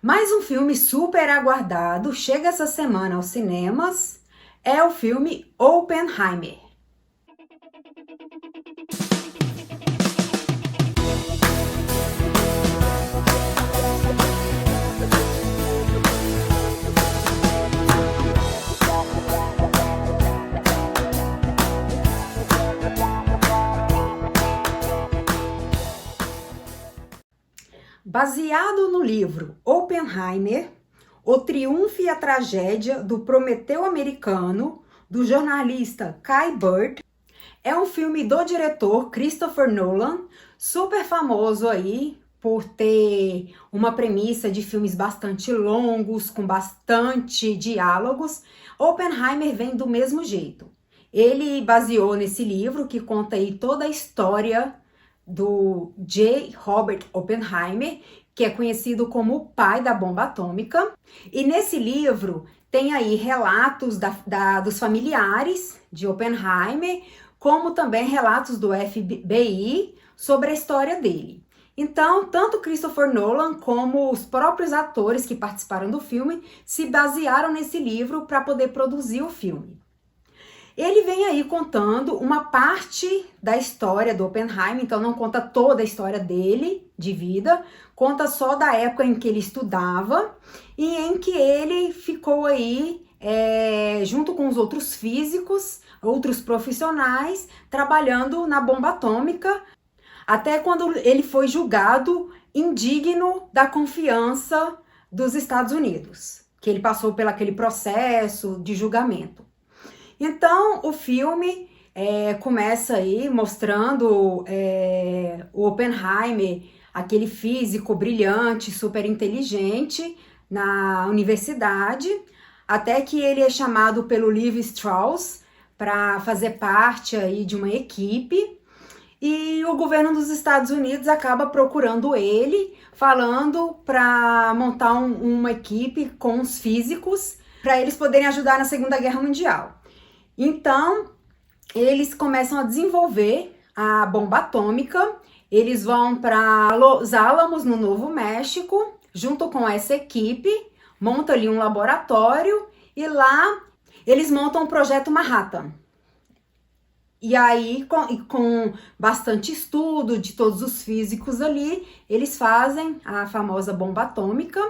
Mais um filme super aguardado chega essa semana aos cinemas. É o filme Oppenheimer. Baseado no livro Oppenheimer, O Triunfo e a Tragédia do Prometeu Americano, do jornalista Kai Bird, é um filme do diretor Christopher Nolan, super famoso aí por ter uma premissa de filmes bastante longos, com bastante diálogos. Oppenheimer vem do mesmo jeito. Ele baseou nesse livro que conta aí toda a história do J. Robert Oppenheimer, que é conhecido como o pai da bomba atômica. E nesse livro tem aí relatos dos familiares de Oppenheimer, como também relatos do FBI sobre a história dele. Então, tanto Christopher Nolan como os próprios atores que participaram do filme se basearam nesse livro para poder produzir o filme. Ele vem aí contando uma parte da história do Oppenheimer, então não conta toda a história dele, de vida, conta só da época em que ele estudava e em que ele ficou aí junto com os outros físicos, outros profissionais, trabalhando na bomba atômica, até quando ele foi julgado indigno da confiança dos Estados Unidos, que ele passou por aquele processo de julgamento. Então, o filme começa aí mostrando o Oppenheimer, aquele físico brilhante, super inteligente, na universidade, até que ele é chamado pelo Levi Strauss para fazer parte aí de uma equipe, e o governo dos Estados Unidos acaba procurando ele, falando para montar uma equipe com os físicos, para eles poderem ajudar na Segunda Guerra Mundial. Então, eles começam a desenvolver a bomba atômica, eles vão para Los Alamos, no Novo México, junto com essa equipe, montam ali um laboratório e lá eles montam o Projeto Manhattan. E aí, com bastante estudo de todos os físicos ali, eles fazem a famosa bomba atômica,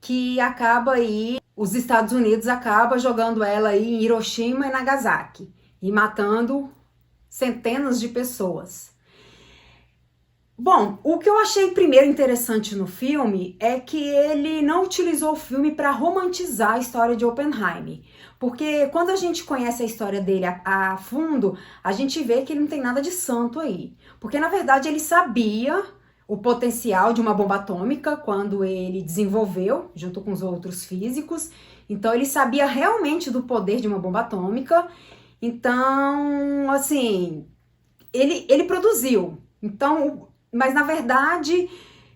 que acaba aí, os Estados Unidos acabam jogando ela aí em Hiroshima e Nagasaki e matando centenas de pessoas. Bom, o que eu achei primeiro interessante no filme é que ele não utilizou o filme para romantizar a história de Oppenheimer, porque quando a gente conhece a história dele a fundo, a gente vê que ele não tem nada de santo aí, porque na verdade ele sabia o potencial de uma bomba atômica quando ele desenvolveu, junto com os outros físicos. Então, ele sabia realmente do poder de uma bomba atômica. Então, assim, ele produziu. Então, mas na verdade,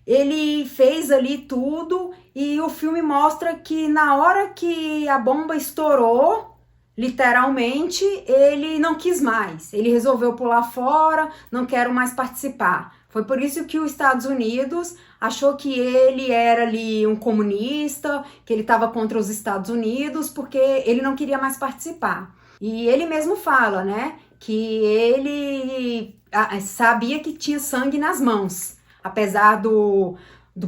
ele fez ali tudo e o filme mostra que na hora que a bomba estourou, literalmente, ele não quis mais. Ele resolveu pular fora, não quero mais participar. Foi por isso que os Estados Unidos achou que ele era ali um comunista, que ele estava contra os Estados Unidos, porque ele não queria mais participar. E ele mesmo fala, né, que ele sabia que tinha sangue nas mãos, apesar do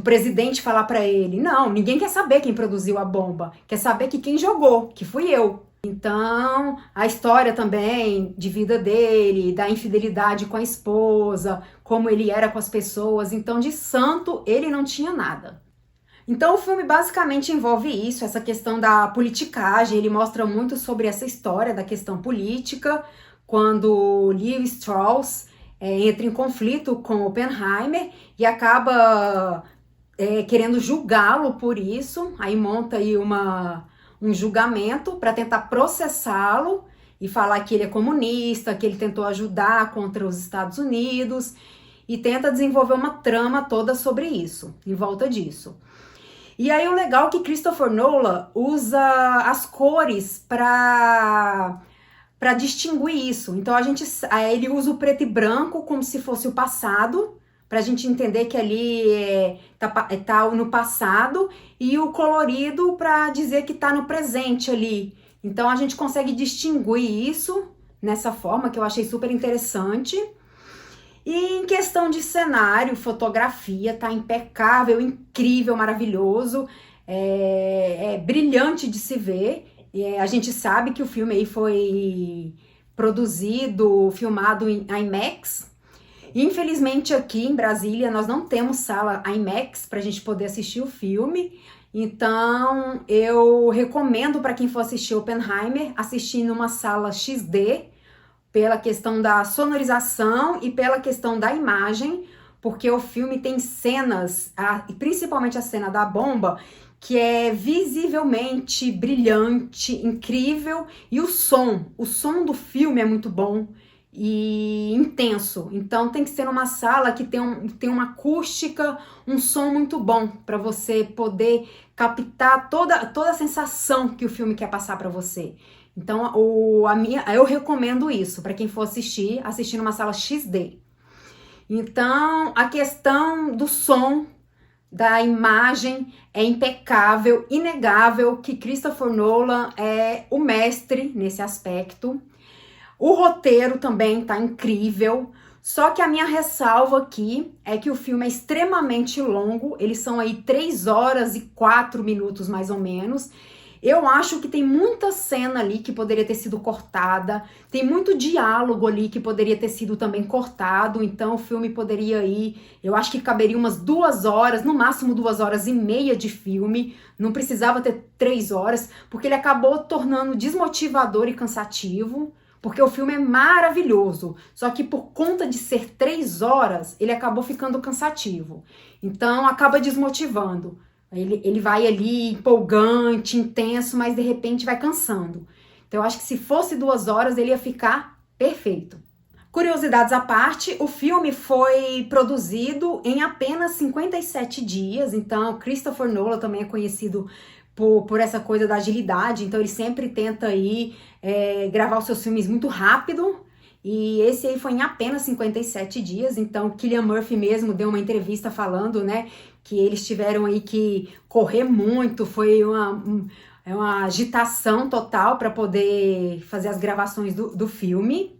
presidente falar para ele, não, ninguém quer saber quem produziu a bomba, quer saber que quem jogou, que fui eu. Então, a história também de vida dele, da infidelidade com a esposa, como ele era com as pessoas, então de santo ele não tinha nada. Então o filme basicamente envolve isso, essa questão da politicagem, ele mostra muito sobre essa história da questão política, quando Levi Strauss entra em conflito com Oppenheimer e acaba querendo julgá-lo por isso, aí monta aí um julgamento para tentar processá-lo e falar que ele é comunista, que ele tentou ajudar contra os Estados Unidos e tenta desenvolver uma trama toda sobre isso, em volta disso. E aí o legal é que Christopher Nolan usa as cores para distinguir isso. Então ele usa o preto e branco como se fosse o passado, para a gente entender que ali tá no passado, e o colorido para dizer que tá no presente ali. Então a gente consegue distinguir isso nessa forma, que eu achei super interessante. E em questão de cenário, fotografia, tá impecável, incrível, maravilhoso, é brilhante de se ver. A gente sabe que o filme aí foi produzido, filmado em IMAX. Infelizmente aqui em Brasília nós não temos sala IMAX para a gente poder assistir o filme. Então eu recomendo para quem for assistir Oppenheimer assistir numa sala XD, pela questão da sonorização e pela questão da imagem, porque o filme tem cenas, principalmente a cena da bomba, que é visivelmente brilhante, incrível, e o som do filme é muito bom e intenso. Então tem que ser numa sala que tem uma acústica, um som muito bom, para você poder captar toda a sensação que o filme quer passar para você. Então, eu recomendo isso para quem for assistir numa sala XD. Então, a questão do som, da imagem é impecável, inegável que Christopher Nolan é o mestre nesse aspecto. O roteiro também tá incrível. Só que a minha ressalva aqui é que o filme é extremamente longo. Eles são aí 3 horas e 4 minutos mais ou menos. Eu acho que tem muita cena ali que poderia ter sido cortada, tem muito diálogo ali que poderia ter sido também cortado, então o filme poderia ir, eu acho que caberia umas 2 horas, no máximo 2 horas e meia de filme, não precisava ter 3 horas, porque ele acabou tornando desmotivador e cansativo, porque o filme é maravilhoso, só que por conta de ser 3 horas, ele acabou ficando cansativo, então acaba desmotivando. Ele vai ali empolgante, intenso, mas de repente vai cansando. Então eu acho que se fosse 2 horas ele ia ficar perfeito. Curiosidades à parte, o filme foi produzido em apenas 57 dias, então Christopher Nolan também é conhecido por essa coisa da agilidade, então ele sempre tenta aí gravar os seus filmes muito rápido, e esse aí foi em apenas 57 dias, então Cillian Murphy mesmo deu uma entrevista falando, né, que eles tiveram aí que correr muito, foi uma agitação total para poder fazer as gravações do filme.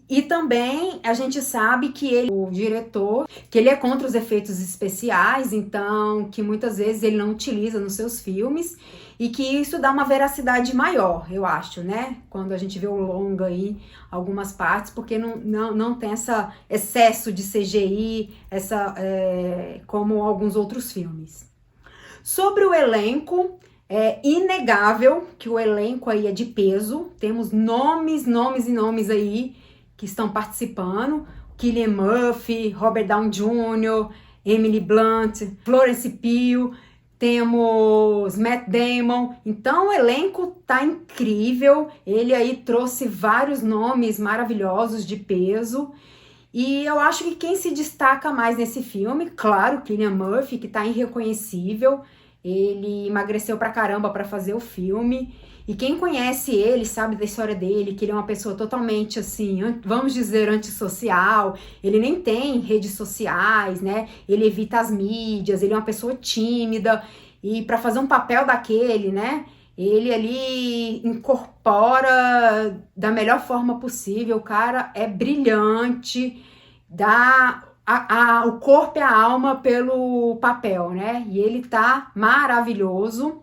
E também a gente sabe que ele, o diretor, que ele é contra os efeitos especiais, então que muitas vezes ele não utiliza nos seus filmes, e que isso dá uma veracidade maior, eu acho, né? Quando a gente vê o longa aí, algumas partes, porque não tem essa excesso de CGI, como alguns outros filmes. Sobre o elenco, é inegável que o elenco aí é de peso, temos nomes e nomes aí que estão participando, Cillian Murphy, Robert Downey Jr., Emily Blunt, Florence Pugh, temos Matt Damon, então o elenco tá incrível, ele aí trouxe vários nomes maravilhosos de peso, e eu acho que quem se destaca mais nesse filme, claro, Cillian Murphy, que tá irreconhecível, ele emagreceu pra caramba pra fazer o filme, e quem conhece ele sabe da história dele, que ele é uma pessoa totalmente assim, vamos dizer, antissocial, ele nem tem redes sociais, né? Ele evita as mídias, ele é uma pessoa tímida, e para fazer um papel daquele, né? Ele ali incorpora da melhor forma possível, o cara é brilhante, dá o corpo e a alma pelo papel, né? E ele tá maravilhoso.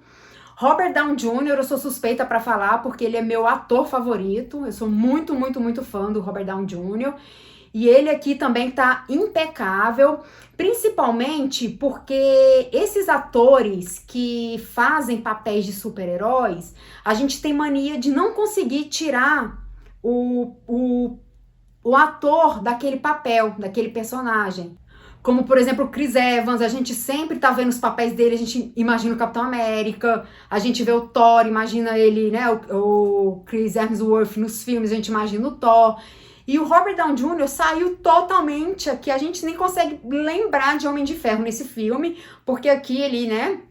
Robert Downey Jr. eu sou suspeita para falar porque ele é meu ator favorito, eu sou muito fã do Robert Downey Jr. E ele aqui também tá impecável, principalmente porque esses atores que fazem papéis de super-heróis, a gente tem mania de não conseguir tirar o ator daquele papel, daquele personagem. Como, por exemplo, o Chris Evans, a gente sempre tá vendo os papéis dele, a gente imagina o Capitão América, a gente vê o Thor, imagina ele, né, o Chris Hemsworth nos filmes, a gente imagina o Thor. E o Robert Downey Jr. saiu totalmente aqui, a gente nem consegue lembrar de Homem de Ferro nesse filme, porque aqui ele, né,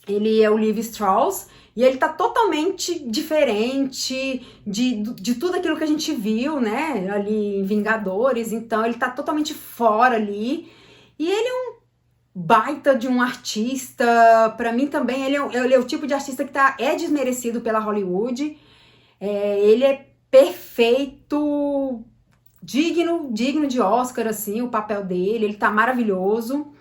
Ele é o Levi Strauss e ele tá totalmente diferente de tudo aquilo que a gente viu, né, ali em Vingadores. Então ele tá totalmente fora ali. E ele é um baita de um artista. Pra mim também, ele é o tipo de artista que é desmerecido pela Hollywood. Ele é perfeito, digno de Oscar, assim, o papel dele. Ele tá maravilhoso.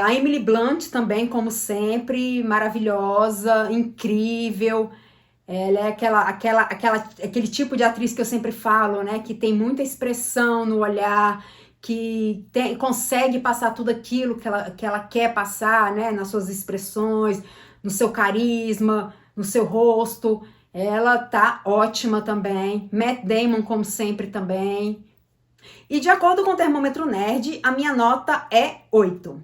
A Emily Blunt também, como sempre, maravilhosa, incrível. Ela é aquele tipo de atriz que eu sempre falo, né? Que tem muita expressão no olhar, que consegue passar tudo aquilo que ela quer passar, né? Nas suas expressões, no seu carisma, no seu rosto. Ela tá ótima também. Matt Damon, como sempre, também. E de acordo com o Termômetro Nerd, a minha nota é 8.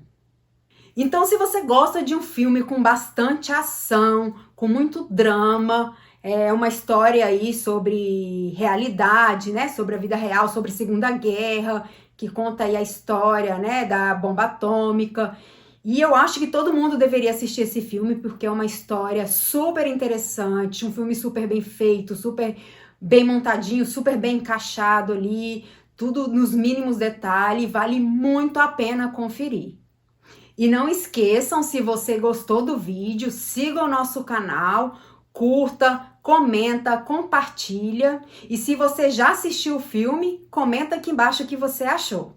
Então, se você gosta de um filme com bastante ação, com muito drama, é uma história aí sobre realidade, né? Sobre a vida real, sobre a Segunda Guerra, que conta aí a história, né? Da bomba atômica. E eu acho que todo mundo deveria assistir esse filme, porque é uma história super interessante, um filme super bem feito, super bem montadinho, super bem encaixado ali, tudo nos mínimos detalhes, vale muito a pena conferir. E não esqueçam, se você gostou do vídeo, siga o nosso canal, curta, comenta, compartilha. E se você já assistiu o filme, comenta aqui embaixo o que você achou.